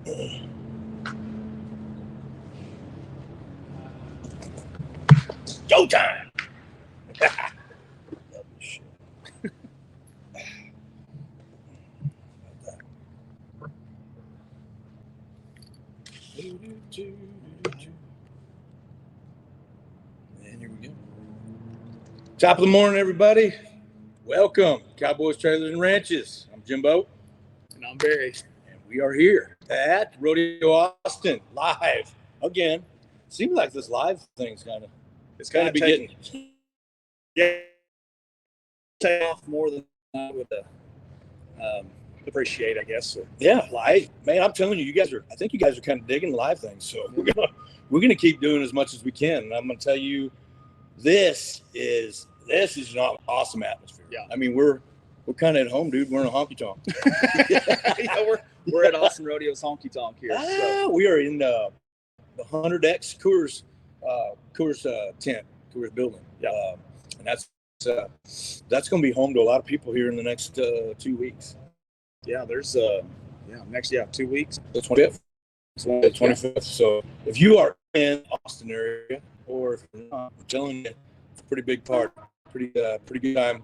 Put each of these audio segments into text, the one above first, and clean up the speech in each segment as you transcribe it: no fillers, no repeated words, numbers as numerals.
Go time. And here we go. Top of the morning, everybody. Welcome, Cowboys, Trailers, and Ranches. I'm Jimbo. And I'm Barry. And we are here at Rodeo Austin, live again. Seems like this live thing's it's kind of getting. Yeah. Take off more than I would appreciate, I guess. So. Yeah, man, I'm telling you, I think you guys are kind of digging live things. So we're gonna keep doing as much as we can. And I'm gonna tell you, this is an awesome atmosphere. Yeah. I mean, we're kind of at home, dude. We're in a honky tonk. Yeah, we're at Austin Rodeo's honky tonk here. So. We are in the 100X Coors tent, Coors building. Yeah. And that's going to be home to a lot of people here in the next 2 weeks. Yeah, there's 2 weeks. The 25th. The 25th. Yeah. So if you are in Austin area, or if you're not, I'm telling you, it's a pretty big part. Pretty good time.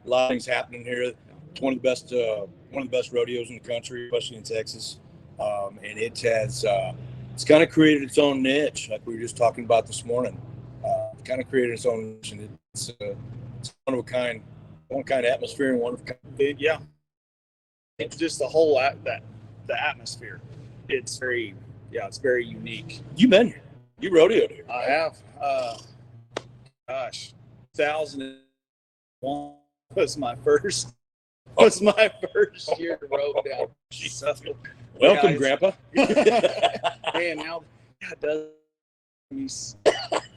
A lot of things happening here. It's one of the best rodeos in the country, especially in Texas. And it has it's kind of created its own niche, like we were just talking about this morning. Kind of created its own niche, and it's one of a kind atmosphere, and one of a kind. Yeah. It's just the whole the atmosphere. It's very unique. You've been here. You rodeoed here. I have. 2001 was my first year to road down. So, welcome, guys. Grandpa. Man, now God does me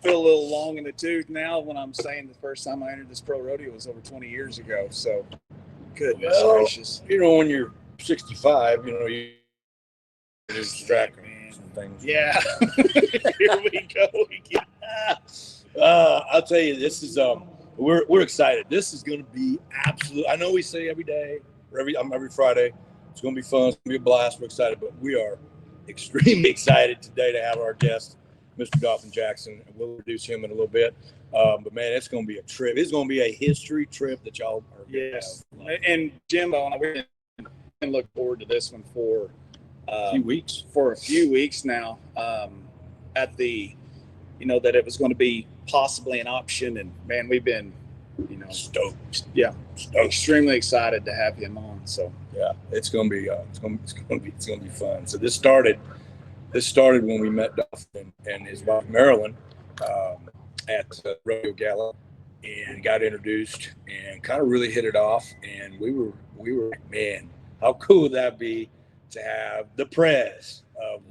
feel a little long in the tooth now when I'm saying the first time I entered this pro rodeo was over 20 years ago. So, goodness gracious. You know, when you're 65, you just distracted some things. Yeah. Here we go. I'll tell you, this is we're excited. This is going to be absolute. I know we say every day, every Friday, it's going to be fun. It's going to be a blast. We're excited, but we are extremely excited today to have our guest, Mr. Dolphin Jackson, and we'll introduce him in a little bit. But man, it's going to be a trip. It's going to be a history trip that y'all are. Yes, and Jimbo and I, we can look forward to this one for a few weeks. For a few weeks now. At the, that it was going to be possibly an option, and man, we've been, stoked. Yeah, extremely excited to have him on. So yeah, it's going to be fun. So this started when we met Dolphin and his wife Marilyn at Rodeo Gala, and got introduced and kind of really hit it off. And we were like, man, how cool would that be to have the prez of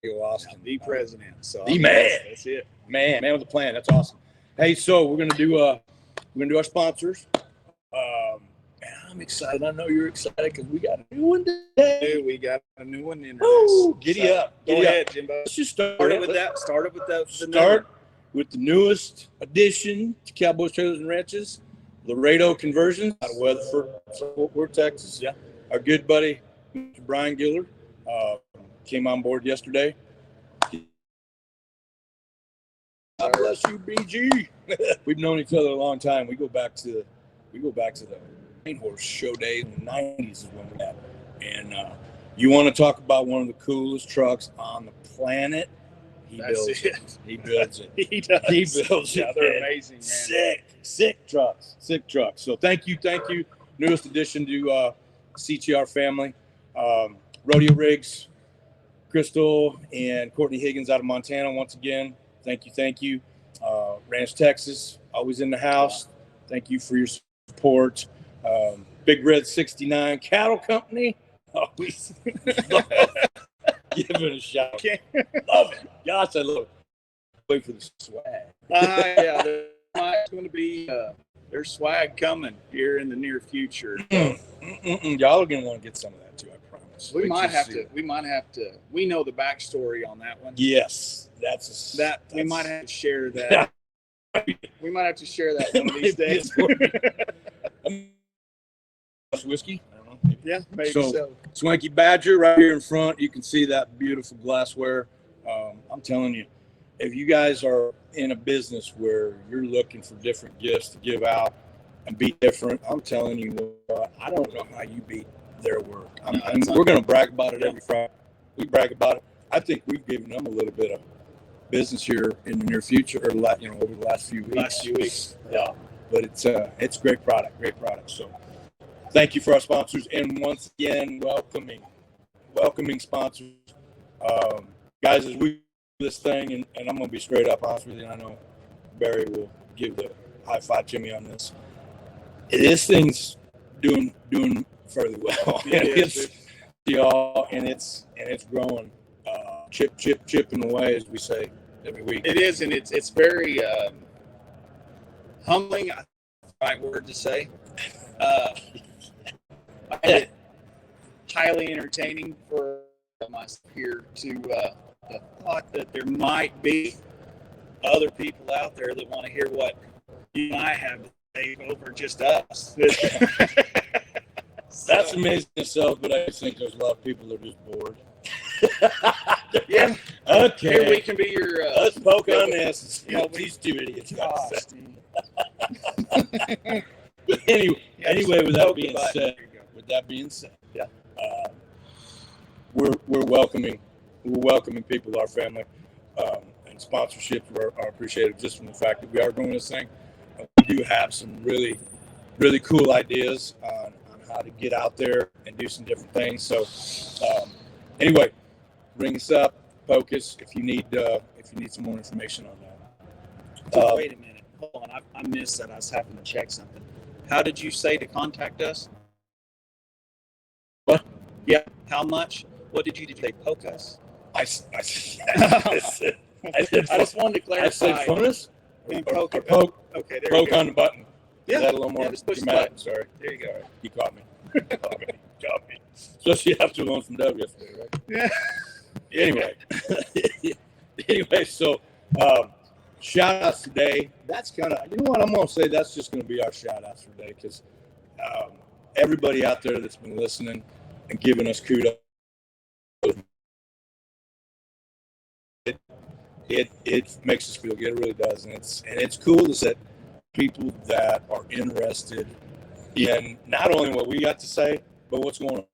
Rodeo Austin, the president, so the man. That's it, man with a plan. That's awesome. Hey, so we're gonna do our sponsors. I'm excited. I know you're excited because we got a new one today. We got a new one to introduce. Ooh, giddy up. Go ahead, Jimbo. Let's just start with the newest addition to Cowboys, Trailers, and Ranches, Laredo Conversions out of Weatherford, Fort Worth, Texas. Yeah. Our good buddy, Mr. Brian Gillard, came on board yesterday. God bless you, BG. We've known each other a long time. We go back to the Main Horse show days in the 90s is when we met. And you want to talk about one of the coolest trucks on the planet? He builds it. He does. He builds it. They're amazing, man. Sick trucks. So thank you. Newest addition to CTR family. Rodeo Rigs, Crystal and Courtney Higgins out of Montana once again. Thank you. Ranch, Texas, always in the house. Thank you for your support. Big Red 69 Cattle Company. Always give it a shot. Love it. Gosh, I love it. Wait for the swag. Yeah, there's going to be there's swag coming here in the near future. Y'all are going to want to get some of that too, I promise. We might have to. We know the backstory on that one. Yes, we might have to share that. We might have to share that one of these days. Whiskey? I don't know. Yeah, maybe So- so. Swanky Badger right here in front. You can see that beautiful glassware. I'm telling you, if you guys are in a business where you're looking for different gifts to give out and be different, I'm telling you, I don't know how you beat their work. We're going to brag about it every Friday. We brag about it. I think we've given them a little bit of business here in the near future, or over the last few weeks. Yeah, but it's great product. So thank you for our sponsors, and once again, welcoming sponsors. Guys, as we do this thing, and I'm going to be straight up honest with you, I know Barry will give the high five to me on this. This thing's doing fairly well. And it's growing, chipping away, as we say every week. It is, and it's very humbling. Right word to say. Highly entertaining for myself here to the thought that there might be other people out there that want to hear what you and I have to say over just us. That's amazing itself, but I think there's a lot of people that are just bored. Yeah. Okay. Here we can be your. Let's poke on this and see Yeah, what these two idiots got Gosh, to say. Steve. But anyway, with that Poke being the button. said, There you go. we're welcoming people to our family, and sponsorships are appreciated just from the fact that we are doing this thing. We do have some really, really cool ideas on how to get out there and do some different things. So, anyway, ring us up, focus if you need some more information on that. Wait a minute. Hold on. I missed that. I was having to check something. How did you say to contact us? What? Yeah. How much? What did you say? Poke us? I said, I just wanted to clarify. I said phone us You or poke it. poke Okay, there poke you go. on the button. Yeah. Is that a little more Yeah, just push the dramatic? button. Sorry. There you go. All right. You caught me. Caught me. Especially after one from Doug yesterday, right? Yeah. Anyway, so shout outs today. That's kind of, you know what, I'm going to say that's just going to be our shout outs for today, because everybody out there that's been listening and giving us kudos, it makes us feel good. It really does. And it's cool to set people that are interested in not only what we got to say, but what's going on.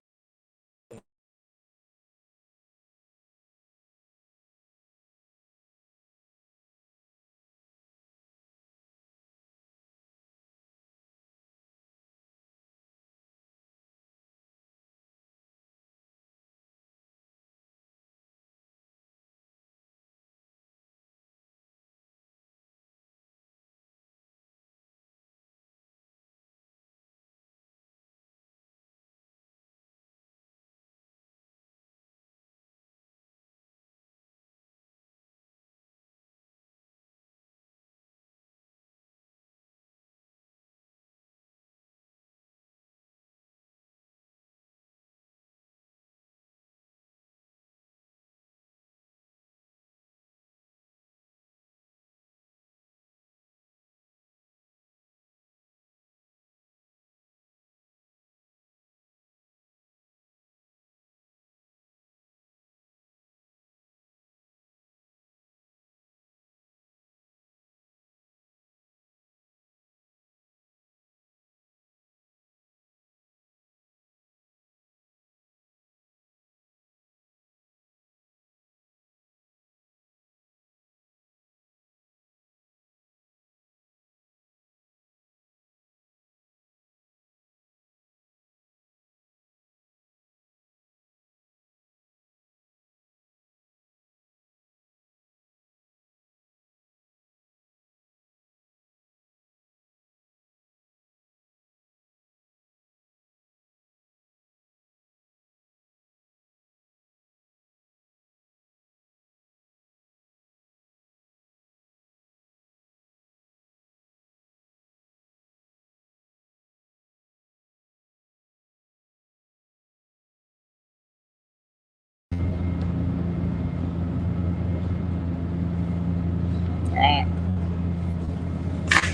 All right.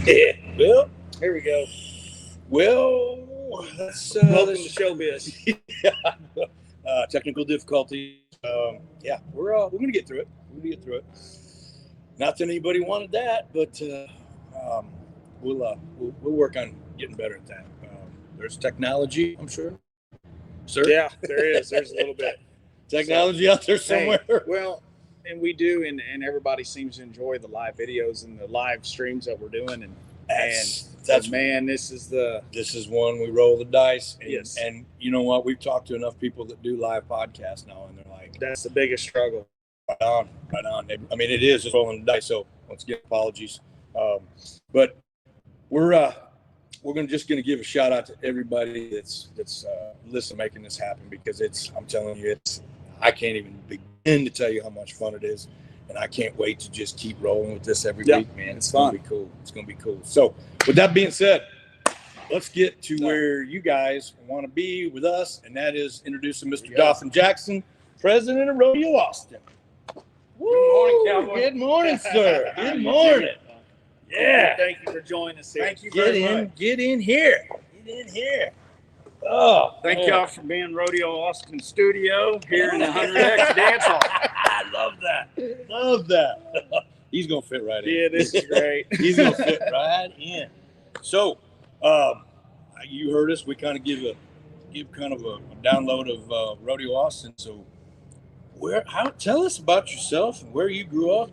Yeah. Well, Here we go. Well, So that's Welcome to showbiz. technical difficulties. Yeah, we're gonna get through it. We're gonna get through it. Not that anybody wanted that, but we'll work on getting better at that. There's technology, I'm sure. Sir? Yeah, there is. There's a little bit. Technology out there somewhere. Hey, well, and we do, and everybody seems to enjoy the live videos and the live streams that we're doing. And That's man, this is one we roll the dice. And, Yes. And you know what? We've talked to enough people that do live podcasts now, and they're like, that's the biggest struggle. right on. I mean, it is just rolling the dice. So once again, apologies. But we're just gonna give a shout out to everybody that's listening, making this happen, because I'm telling you, I can't even begin to tell you how much fun it is, and I can't wait to just keep rolling with this every week, man. It's gonna be cool. It's gonna be cool. So with that being said, let's get to where you guys want to be with us, and that is introducing Mr. Dawson Jackson, president of Rodeo Austin. Good morning, Cowboy. Good morning, sir. Good morning. Yeah. Thank you for joining us here. Thank you very much. Get in here. Oh, Thank man. y'all for being Rodeo Austin Studio here in the 100X Dance Hall. I love that. Love that. He's gonna fit right in. Yeah, this is great. He's gonna fit right in. So, you heard us. We kind of give kind of a download of Rodeo Austin. So, tell us about yourself and where you grew up.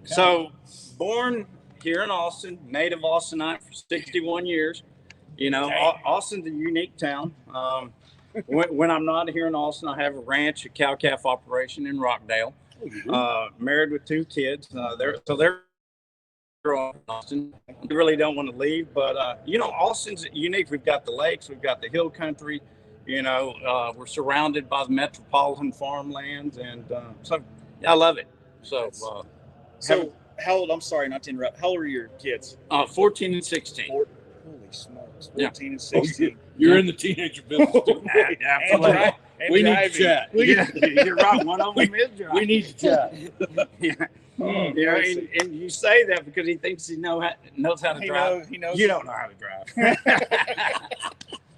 So, born here in Austin, native Austinite for 61 years. You know, Dang. Austin's a unique town. When I'm not here in Austin, I have a ranch, a cow-calf operation in Rockdale. Married with 2 kids. They're growing up in Austin. We really don't want to leave, but you know, Austin's unique. We've got the lakes, we've got the hill country. You know, we're surrounded by the metropolitan farmlands, and so yeah, I love it. So, So, how old? I'm sorry, not to interrupt. How old are your kids? 14 and 16. Holy smokes, 14 Yeah. and 16. You're in the teenager business. Too. Absolutely. And We need to driving. chat. Yeah, you're right. One of them is driving. We need to chat. Yeah. You know, and you say that because he thinks he knows how to He drive. knows. You don't know how to drive.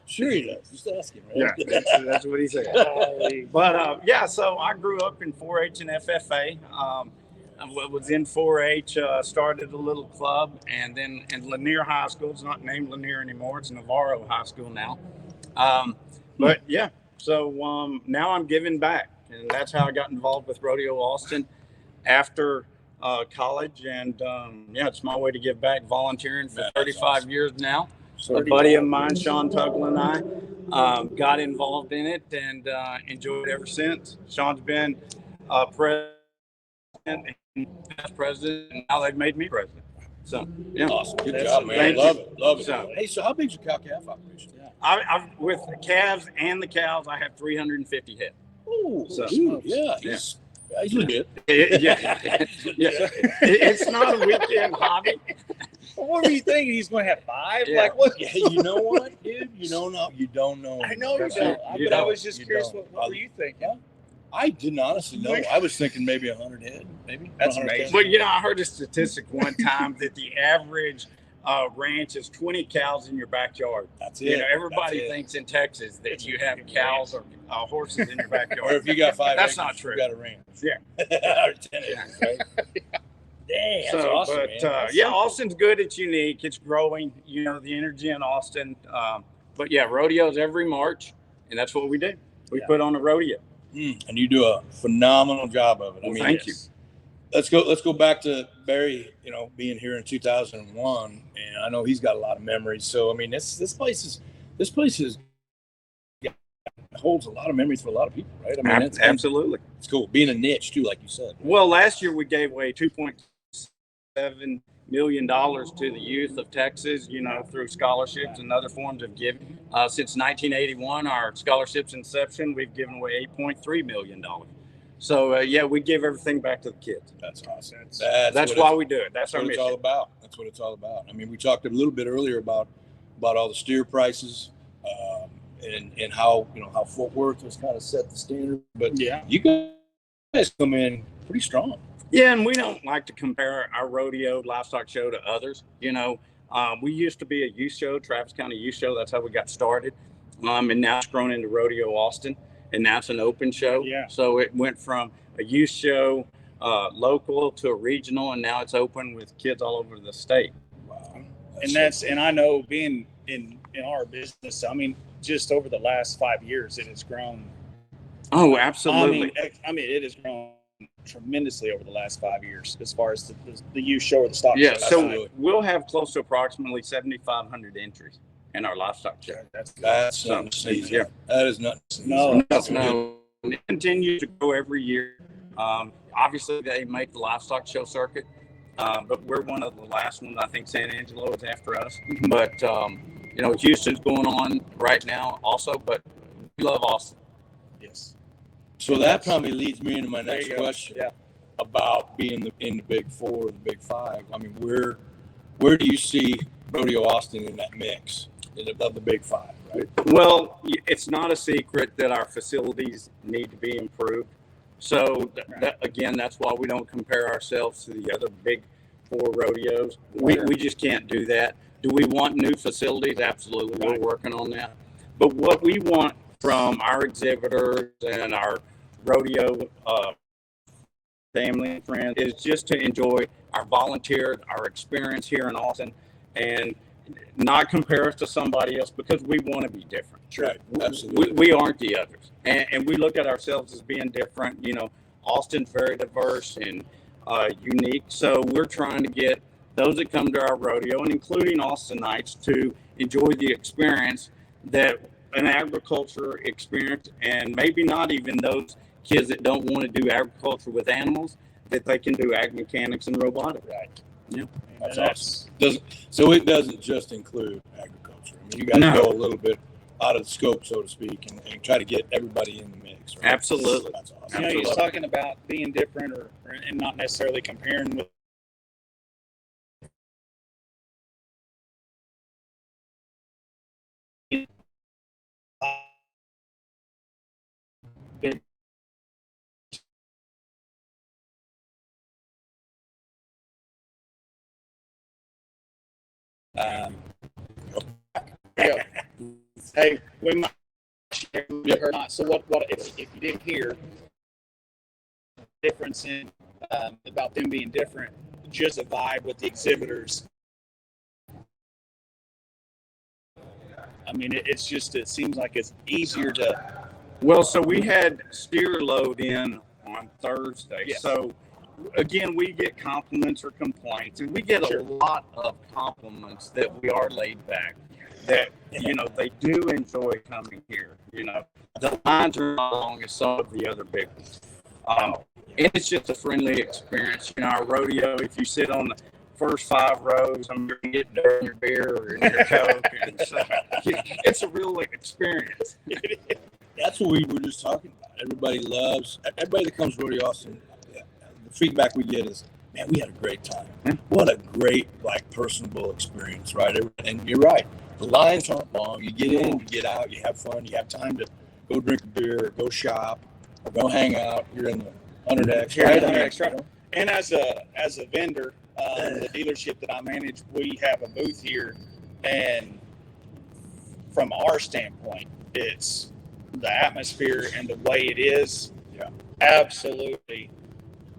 Sure he does. Just ask him. Right? Yeah, that's what he said. But yeah, so I grew up in 4-H and FFA. I was in 4-H, started a little club, and then in Lanier High School. It's not named Lanier anymore. It's Navarro High School now. But yeah, so now I'm giving back, and that's how I got involved with Rodeo Austin after college. And yeah, it's my way to give back, volunteering for 35 years now. A buddy of mine, Sean Tuggle, and I got involved in it and enjoyed it ever since. Sean's been president and past president, and now they've made me president. So, yeah. Awesome. Good job, man. Thank Love you. it. Love it. So- Hey, so how big's your cow-calf operation? I've with the calves and the cows, I have 350 head. Oh, So- yeah. He's legit. Yeah. It's not a weekend hobby. What were you thinking? He's going to have 5? Yeah. Like what? Yeah, you know what, dude? You don't know. I know you That's don't. right. You But I don't. was just You curious. don't. What were you thinking? I didn't honestly know. I was thinking maybe 100 head, maybe. That's 100 amazing. But you know, I heard a statistic one time that the average ranch is 20 cows in your backyard. That's it. You know, everybody That's it. thinks in Texas that you have cows or horses in your Or backyard. if you got 5 That's acres, not true. You got a ranch. Yeah. Or 10 acres, right? Dang, that's So, awesome, but man. yeah, Austin's good. It's unique. It's growing. You know, the energy in Austin. But yeah, rodeos every March, and that's what we do. We put on a rodeo. And you do a phenomenal job of it. Well, thank you. Let's go back to Barry, you know, being here in 2001, and I know he's got a lot of memories. So I mean, this place holds a lot of memories for a lot of people, right? I mean, Absolutely. it's cool being a niche too, like you said. Well, last year we gave away $2.7 million to the youth of Texas, you know, through scholarships and other forms of giving. Since 1981, our scholarships inception, we've given away $8.3 million. So, yeah, we give everything back to the kids. That's awesome. That's what why it's- we do it. That's our what it's all mission. about. That's what it's all about. I mean, we talked a little bit earlier about all the steer prices, and how, you know, how Fort Worth was kind of set the standard. But Yeah. you guys come in pretty strong. Yeah, and we don't like to compare our rodeo livestock show to others. You know, We used to be a youth show, Travis County Youth Show. That's how we got started. And now it's grown into Rodeo Austin, and now it's an open show. Yeah. So it went from a youth show, local, to a regional, and now it's open with kids all over the state. Wow. And I know being in our business, I mean, just over the last 5 years, it has grown. Oh, absolutely. I mean, it has grown tremendously over the last 5 years as far as the youth show or the stock Yeah, show. so Absolutely. we'll have close to approximately 7,500 entries in our livestock show. That's That's nothing to sneeze Yeah. at. That is nothing to sneeze No. at. That's good. No, it continues to grow every year. Obviously, they make the livestock show circuit, but we're one of the last ones. I think San Angelo is after us. But, Houston's going on right now also, but we love Austin. yes. So that probably leads me into my There next you go. question Yeah. about being in the Big Four, the Big Five. I mean, where do you see Rodeo Austin in that mix of the Big Five, right? Well, it's not a secret that our facilities need to be improved. So again, that's why we don't compare ourselves to the other big four rodeos. We just can't do that. Do we want new facilities? Absolutely. We're working on that. But what we want from our exhibitors and our rodeo family and friends is just to enjoy our volunteers, our experience here in Austin, and not compare us to somebody else, because we want to be different. Right. Absolutely. We aren't the others. And we look at ourselves as being different. Austin's very diverse and unique. So we're trying to get those that come to our rodeo, and including Austinites, to enjoy the experience that an agriculture experience, and maybe not even those kids that don't want to do agriculture with animals, that they can do ag mechanics and robotics. Right. Yeah. That's And awesome. So it doesn't just include agriculture. I mean, you guys No. go a little bit out of the scope, so to speak, and try to get everybody in the mix. Right? Absolutely. That's awesome. You know, Absolutely. you're talking about being different and not necessarily comparing with. Yeah. Hey, we might share or not. So what if you didn't hear difference in about them being different, just a vibe with the exhibitors. I mean, it seems like it's easier to. Well, so we had steer load in on Thursday. Yes. So again, we get compliments or complaints, and we get Sure. a lot of compliments that we are laid back, that, they do enjoy coming here. The lines are not long as some of the other big ones. And it's just a friendly experience. Our rodeo, if you sit on the first 5 rows, you're going to get dirt in your beer or in your Coke. And so it's a real experience. That's what we were just talking about. Everybody that comes to Rodeo Austin, the feedback we get is, man, we had a great time. What a great, personable experience, right? And you're right. The lines aren't long. You get in, you get out, you have fun, you have time to go drink a beer, or go shop, or go hang out. You're in the 100X, You're right? in the 100X, right. And as a vendor, the dealership that I manage, we have a booth here, and from our standpoint, it's the atmosphere and the way it is. Yeah. Absolutely,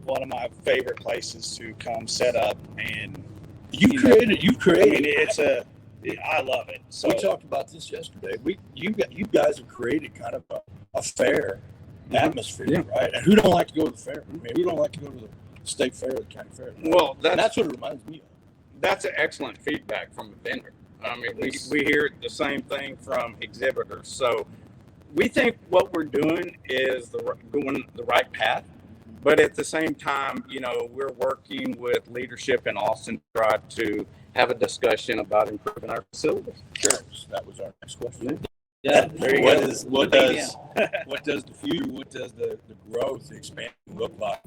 one of my favorite places to come set up, and You created. I love it. So We talked about this yesterday. You guys have created kind of a fair atmosphere, Yeah. right? And who don't like to go to the fair? I mean, who don't like to go to the state fair, the county fair? Well, And that's what it reminds me of. That's an excellent feedback from a vendor. I mean, we hear the same thing from exhibitors. So we think what we're doing is going the right path. But at the same time, we're working with leadership in Austin to try to have a discussion about improving our facilities. Sure. That was our next question. yeah, there you What go. is what does the future, what does the growth, the expansion look like?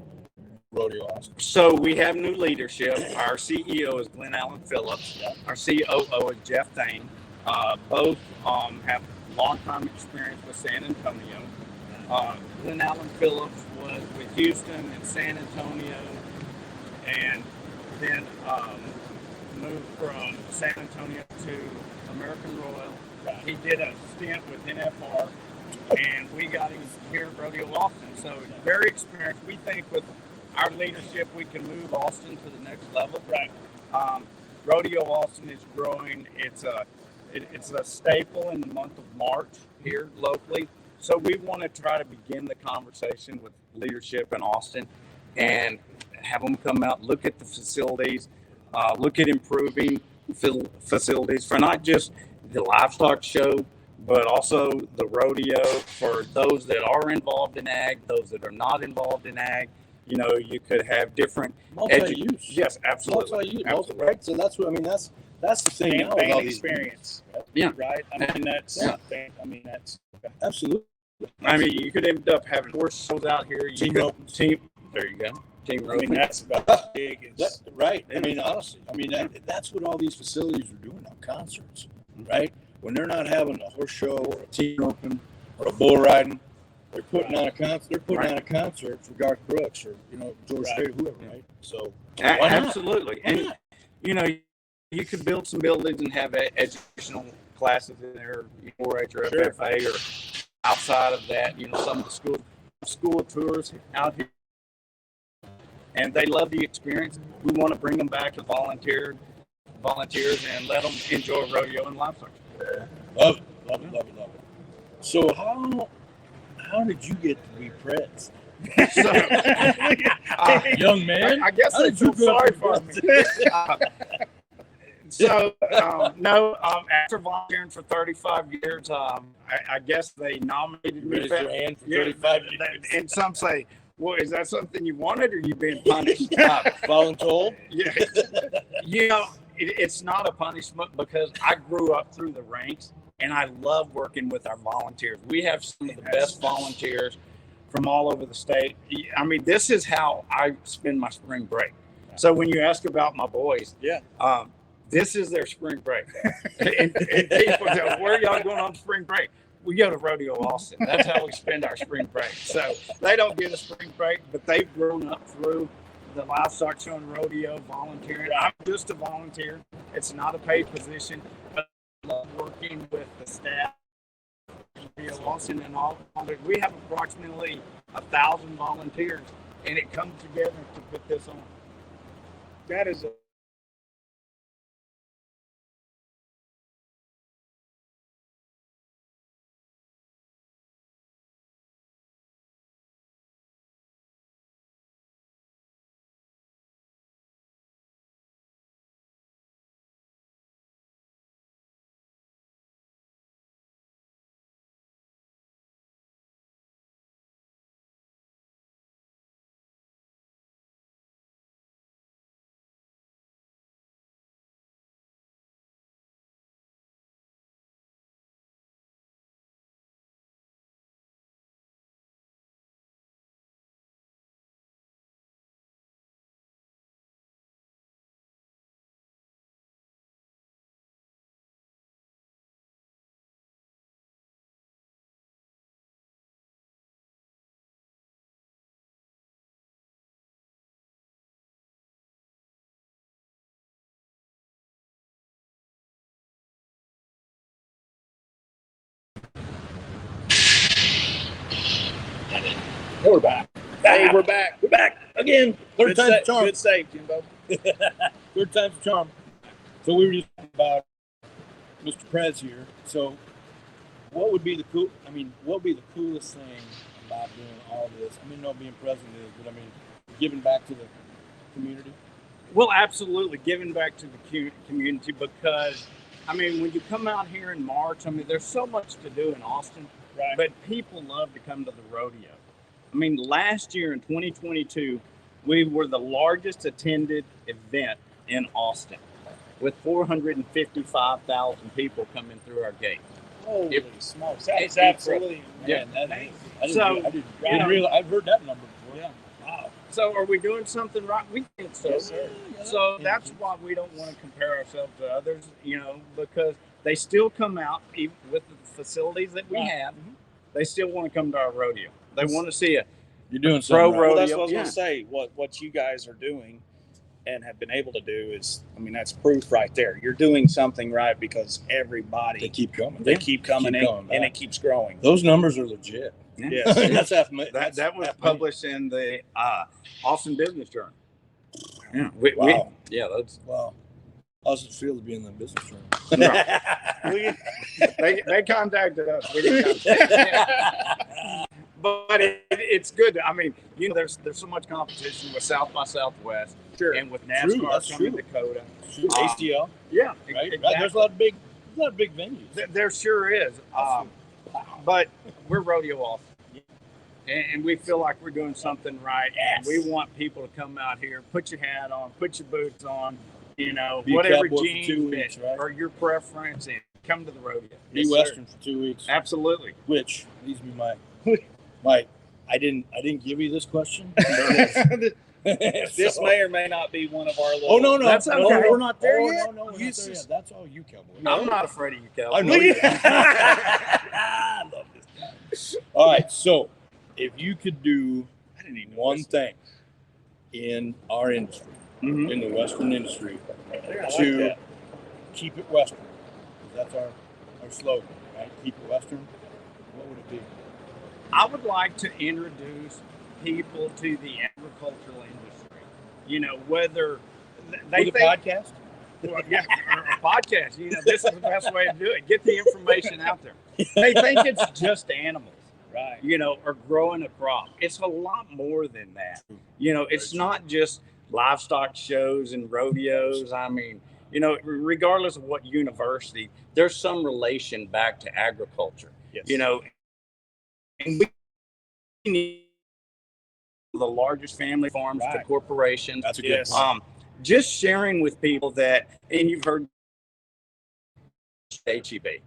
Rodeo Austin. So we have new leadership. Our CEO is Glenn Allen Phillips. Our COO is Jeff Thane. Both have long-time experience with San Antonio. Glenn Allen Phillips was with Houston and San Antonio, and then moved from San Antonio to American Royal. He did a stint with NFR, and we got him here at Rodeo Austin. So very experienced. We think with our leadership, we can move Austin to the next level. Right. Rodeo Austin is growing. It's a staple in the month of March here locally. So we want to try to begin the conversation with leadership in Austin and have them come out, look at the facilities, look at improving facilities for not just the livestock show, but also the rodeo for those that are involved in ag, those that are not involved in ag. You know, you could have different Multi-use. Yes, absolutely. Multi-use, Absolutely. right? So that's what I mean. That's the thing now. with Fan all these- experience. Yeah. Right. I mean, that's. Yeah. I mean, that's. Absolutely. I mean, you could end up having horse shows out here. You Team could, roping. There you go. Team I mean, roping. that's about as big as. Right. I mean, honestly, I mean that's what all these facilities are doing now. Concerts, right? When they're not having a horse show or a team open or a bull riding, they're putting on a concert. They're putting Right. on a concert for Garth Brooks or George Right. Strait, whoever, right? So why not? Absolutely. Why And not? you know, you could build some buildings and have educational classes in there, 4-H or Sure. FFA, or outside of that, some of the school tours out here. And they love the experience. We want to bring them back to volunteers and let them enjoy rodeo and livestock. Love it, love it, love it, love it. So how did you get to be Preds? So, Young man, I guess how they did you feel go sorry from for me. After volunteering for 35 years, I guess they nominated me. Raise your hand for Yeah, 35 years. And some say, well, is that something you wanted or you being punished? Voluntold? Yeah. It's not a punishment because I grew up through the ranks and I love working with our volunteers. We have some of the best volunteers from all over the state. I mean, this is how I spend my spring break. So when you ask about my boys, Yeah. this is their spring break. and people go, where are y'all going on spring break? We go to Rodeo Austin. That's how we spend our spring break. So they don't get a spring break, but they've grown up through the livestock show and rodeo volunteering. I'm just a volunteer. It's not a paid position, but I love working with the staff. Rodeo Austin and all. We have approximately 1,000 volunteers, and it comes together to put this on. That is a. We're back. Hey, we're back. We're back again. Third time's a charm. Good save, Jimbo. Third time's a charm. So we were just talking about Mr. Prez here. So what would be the coolest thing about doing all this? I mean, no, being president is, but I mean, giving back to the community. Well, absolutely, giving back to the community because, I mean, when you come out here in March, I mean, there's so much to do in Austin, Right. but people love to come to the rodeo. I mean, last year in 2022, we were the largest attended event in Austin with 455,000 people coming through our gate. Holy smokes. That is It's absolutely Yeah. amazing. Didn't realize, I've heard that number before. Yeah. Wow. So are we doing something right? We think so. Yes, sir. So that's why we don't want to compare ourselves to others, because they still come out even with the facilities that we Right. have. They still want to come to our rodeo. They want to see a You're doing Pro something right. rodeo. Well, that's what I was Yeah. going to say. What you guys are doing, and have been able to do is, I mean, that's proof right there. You're doing something right because everybody They keep coming. they keep coming Keep in, coming and back. it keeps growing. Those numbers are legit. Yes. That's half. That was half published in the Austin Business Journal. Yeah, Wow. that's Wow. How's it feel to be in the business room? they contacted us. We didn't contact. But it's good. I mean, there's so much competition with South by Southwest, Sure. and with True, NASCAR that's coming true. to Dakota. ACL, Yeah, right? exactly. There's a lot of big venues. There sure is. But we're rodeo off, and we feel like we're doing something right. And we want people to come out here, put your hat on, put your boots on, Be a whatever cowboy for jeans 2 weeks, fit, right? or your preference, and come to the rodeo. Be Yes, sir. Western for 2 weeks. Absolutely. Which leads me my. I didn't give you this question. This So- may or may not be one of our little. Oh no, That's no, okay. we're not there Oh, yet. no, we're not you there just- yet. That's all you, cowboy. I'm not afraid of you, Cal. I know you. I love this. All right, so if you could do I didn't even know one this. thing in our industry, Mhm. in the Western industry, I like to that. keep it Western, 'cause that's our slogan, right? Keep it Western. What would it be? I would like to introduce people to the agricultural industry. Whether they With a think, podcast? well, yeah, or a podcast. This is the best way to do it. Get the information out there. They think it's just animals, Right. or growing a crop. It's a lot more than that. It's true. not just livestock shows and rodeos. I mean, regardless of what university, there's some relation back to agriculture. Yes. And we need the largest family farms to Right. corporations. That's a good Yes. point. Just sharing with people that, and you've heard HEB.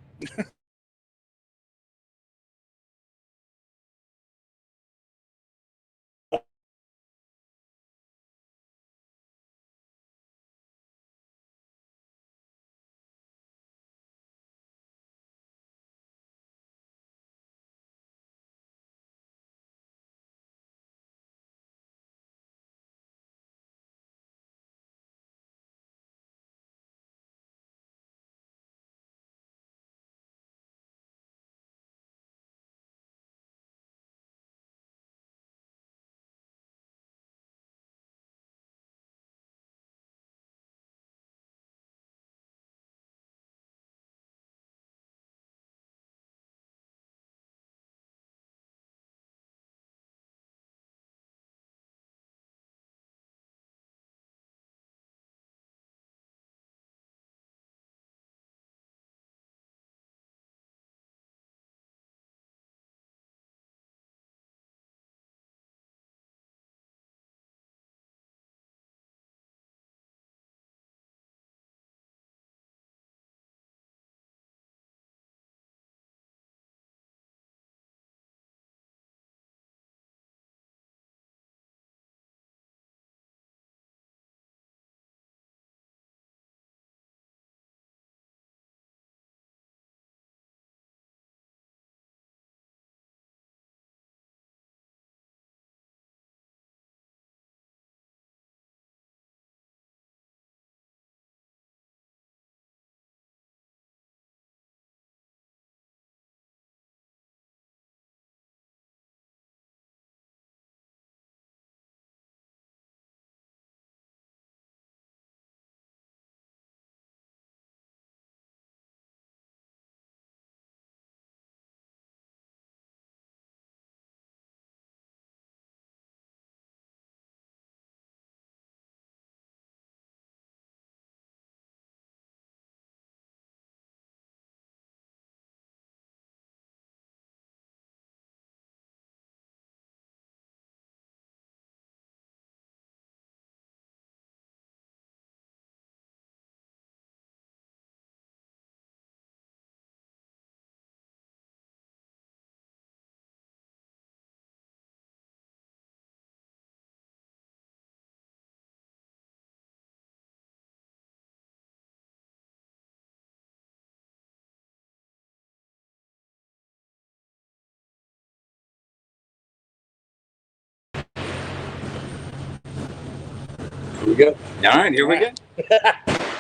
Here we go. All right, here we go.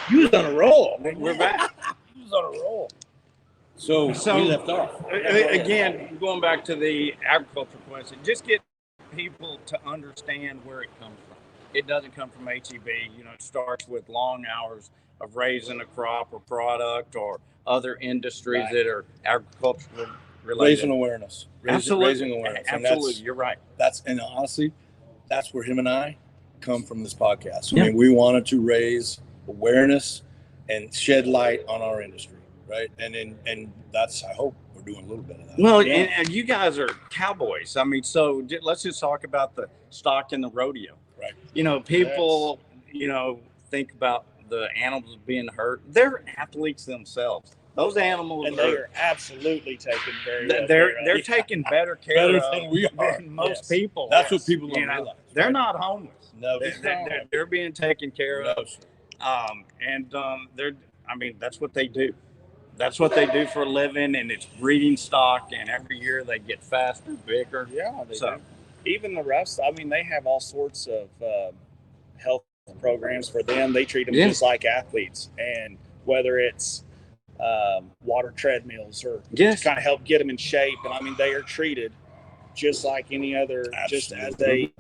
You was on a roll. We're back. You was on a roll. So we left off. Again, going back to the agriculture question, just get people to understand where it comes from. It doesn't come from HEB. You know, it starts with long hours of raising a crop or product or other industries that are agricultural related. Raising awareness. Raising awareness. And Absolutely. You're right. And honestly, that's where him and I come from this podcast. I mean, we wanted to raise awareness and shed light on our industry, right? And that's, I hope we're doing a little bit of that. Well, and you guys are cowboys. I mean, so let's just talk about the stock in the rodeo. Right. You know, people, think about the animals being hurt. They're athletes themselves. Those animals, and they are absolutely taken very well they're taking better care Better of than we are. than most people. That's what people don't You know, realize. They're not homeless. No, They're being taken care of. no, sir. That's what they do. That's what they do for a living, and it's breeding stock. And every year they get faster, bigger. Yeah, they So- do. Even the rest, I mean, they have all sorts of health programs for them. They treat them just like athletes, and whether it's water treadmills or to kind of help get them in shape, and I mean, they are treated just like any other, just as a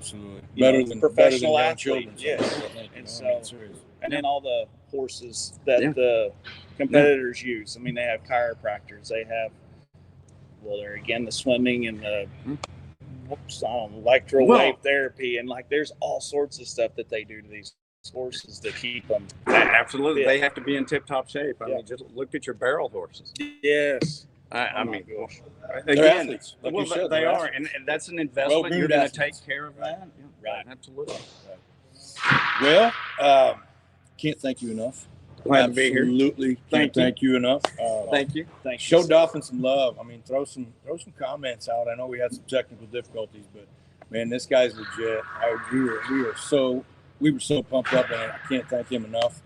professional athlete. Yes, and so. And then all the horses that the competitors use. I mean, they have chiropractors. They have, they're again the swimming and the electrowave therapy, and there's all sorts of stuff that they do to these horses to keep them. Absolutely, fit. they have to be in tip-top shape. I mean, just look at your barrel horses. Yes. I mean, They're again, athletes. Like well, you said, they they're are, athletes. and that's an investment. Well-groomed You're going to athletes. take care of that. Right. Absolutely. Well, can't thank you enough. Glad to be here. Absolutely can't thank you enough. Thank you. Thank you. Show Dolphin some love. I mean, throw some comments out. I know we had some technical difficulties, but man, this guy's legit. We were so pumped up, and I can't thank him enough.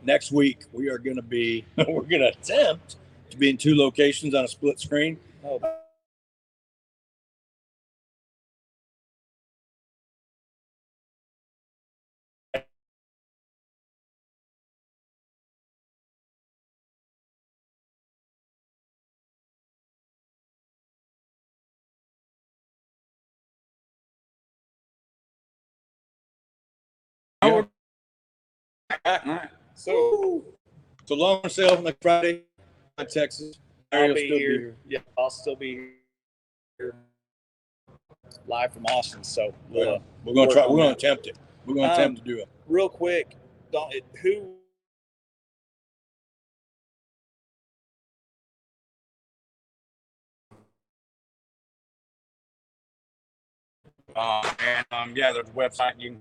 Next week we are going to be we're going to attempt to be in 2 locations on a split screen. Oh. All right. So So long sale next Friday in Texas. I'll Ariel be still here. Yeah, I'll still be here live from Austin. So We're gonna try. We're gonna attempt it. We're gonna attempt to do it. real quick, who There's a website you can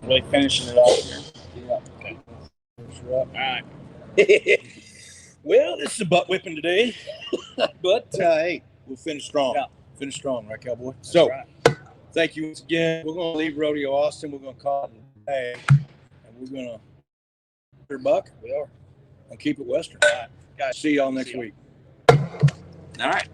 Really finishing it off here. Yeah. Okay. Finish her up. All right. Well, this is a butt whipping today, but hey, we'll finish strong. Yeah. Finish strong, right, Cowboy? So, Right. thank you once again. We're going to leave Rodeo Austin. We're going to call it a day, and we're going to buck. We are. And keep it Western. All right. Guys, See y'all next See y'all. week. All right.